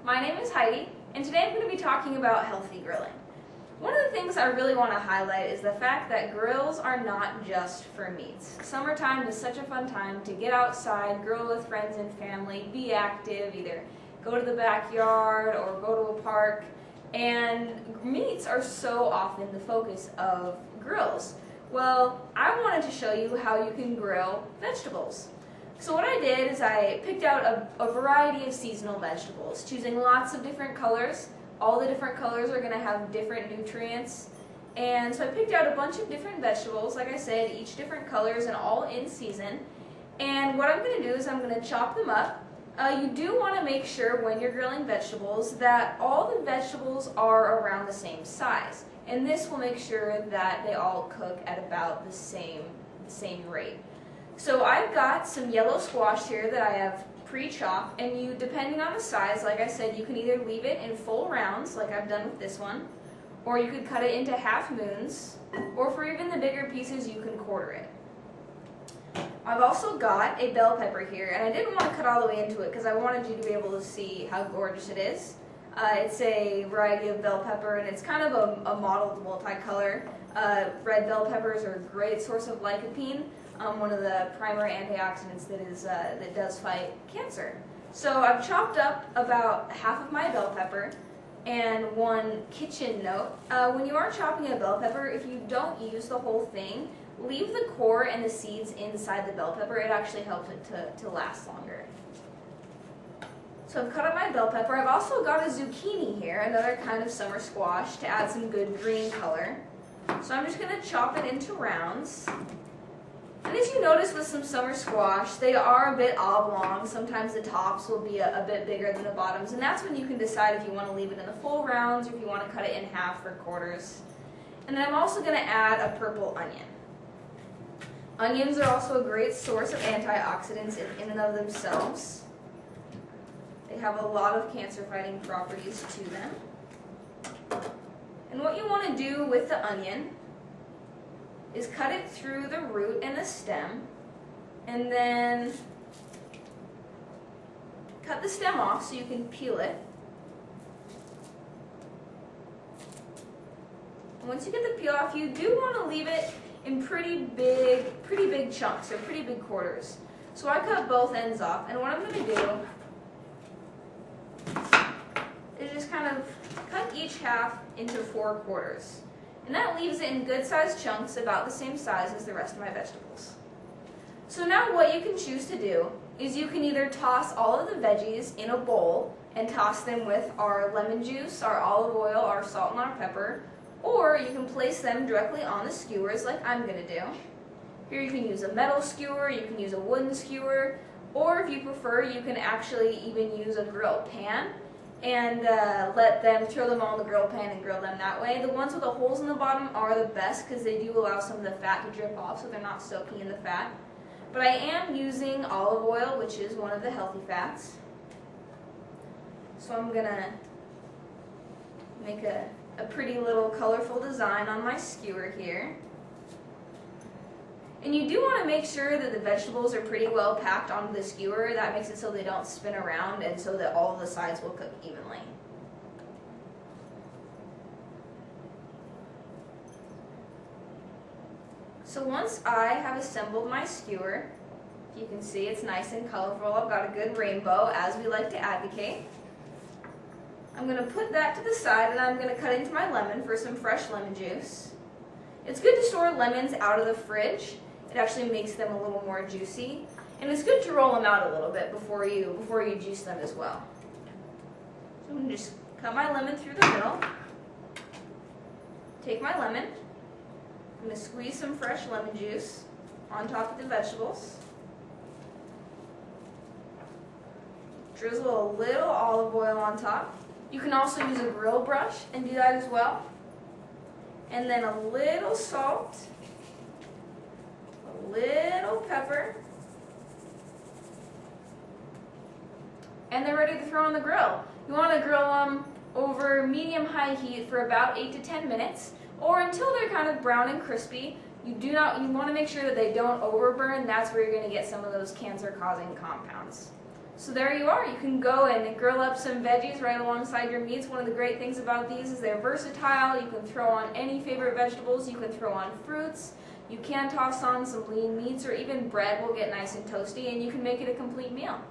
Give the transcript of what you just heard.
My name is Heidi, and today I'm going to be talking about healthy grilling. One of the things I really want to highlight is the fact that grills are not just for meats. Summertime is such a fun time to get outside, grill with friends and family, be active, either go to the backyard or go to a park, and meats are so often the focus of grills. Well, I wanted to show you how you can grill vegetables. So what I did is I picked out a variety of seasonal vegetables, choosing lots of different colors. All the different colors are going to have different nutrients. And so I picked out a bunch of different vegetables, like I said, each different colors and all in season. And what I'm going to do is I'm going to chop them up. You do want to make sure when you're grilling vegetables that all the vegetables are around the same size. And this will make sure that they all cook at about the same rate. So I've got some yellow squash here that I have pre-chopped, and you, depending on the size, like I said, you can either leave it in full rounds, like I've done with this one, or you could cut it into half moons, or for even the bigger pieces, you can quarter it. I've also got a bell pepper here, and I didn't want to cut all the way into it because I wanted you to be able to see how gorgeous it is. It's a variety of bell pepper, and it's kind of a mottled multicolor. Red bell peppers are a great source of lycopene, one of the primary antioxidants that does fight cancer. So I've chopped up about half of my bell pepper. And one kitchen note, when you are chopping a bell pepper, if you don't use the whole thing, leave the core and the seeds inside the bell pepper. It actually helps it to last longer. So I've cut up my bell pepper. I've also got a zucchini here, another kind of summer squash, to add some good green color. So I'm just going to chop it into rounds. And as you notice with some summer squash, they are a bit oblong. Sometimes the tops will be a bit bigger than the bottoms, and that's when you can decide if you want to leave it in the full rounds or if you want to cut it in half or quarters. And then I'm also going to add a purple onion. Onions are also a great source of antioxidants in and of themselves. They have a lot of cancer-fighting properties to them. And what you want to do with the onion is cut it through the root and the stem, and then cut the stem off so you can peel it. And once you get the peel off, you do want to leave it in pretty big chunks, or pretty big quarters. So I cut both ends off, and what I'm going to do is just kind of cut each half into 4 quarters. And that leaves it in good sized chunks about the same size as the rest of my vegetables. So now what you can choose to do is you can either toss all of the veggies in a bowl and toss them with our lemon juice, our olive oil, our salt, and our pepper, or you can place them directly on the skewers like I'm going to do. Here you can use a metal skewer, you can use a wooden skewer, or if you prefer, you can actually even use a grill pan and throw them on the grill pan and grill them that way. The ones with the holes in the bottom are the best because they do allow some of the fat to drip off so they're not soaking in the fat. But I am using olive oil, which is one of the healthy fats. So I'm going to make a pretty little colorful design on my skewer here. And you do want to make sure that the vegetables are pretty well packed onto the skewer. That makes it so they don't spin around and so that all of the sides will cook evenly. So once I have assembled my skewer, you can see it's nice and colorful. I've got a good rainbow, as we like to advocate. I'm going to put that to the side, and I'm going to cut into my lemon for some fresh lemon juice. It's good to store lemons out of the fridge. It actually makes them a little more juicy, and it's good to roll them out a little bit before you juice them as well. So I'm going to just cut my lemon through the middle. Take my lemon. I'm going to squeeze some fresh lemon juice on top of the vegetables. Drizzle a little olive oil on top. You can also use a grill brush and do that as well. And then a little salt, a little pepper, and they're ready to throw on the grill. You want to grill them over medium-high heat for about 8 to 10 minutes, or until they're kind of brown and crispy. You want to make sure that they don't overburn. That's where you're going to get some of those cancer-causing compounds. So there you are. You can go and grill up some veggies right alongside your meats. One of the great things about these is they're versatile. You can throw on any favorite vegetables. You can throw on fruits. You can toss on some lean meats, or even bread will get nice and toasty, and you can make it a complete meal.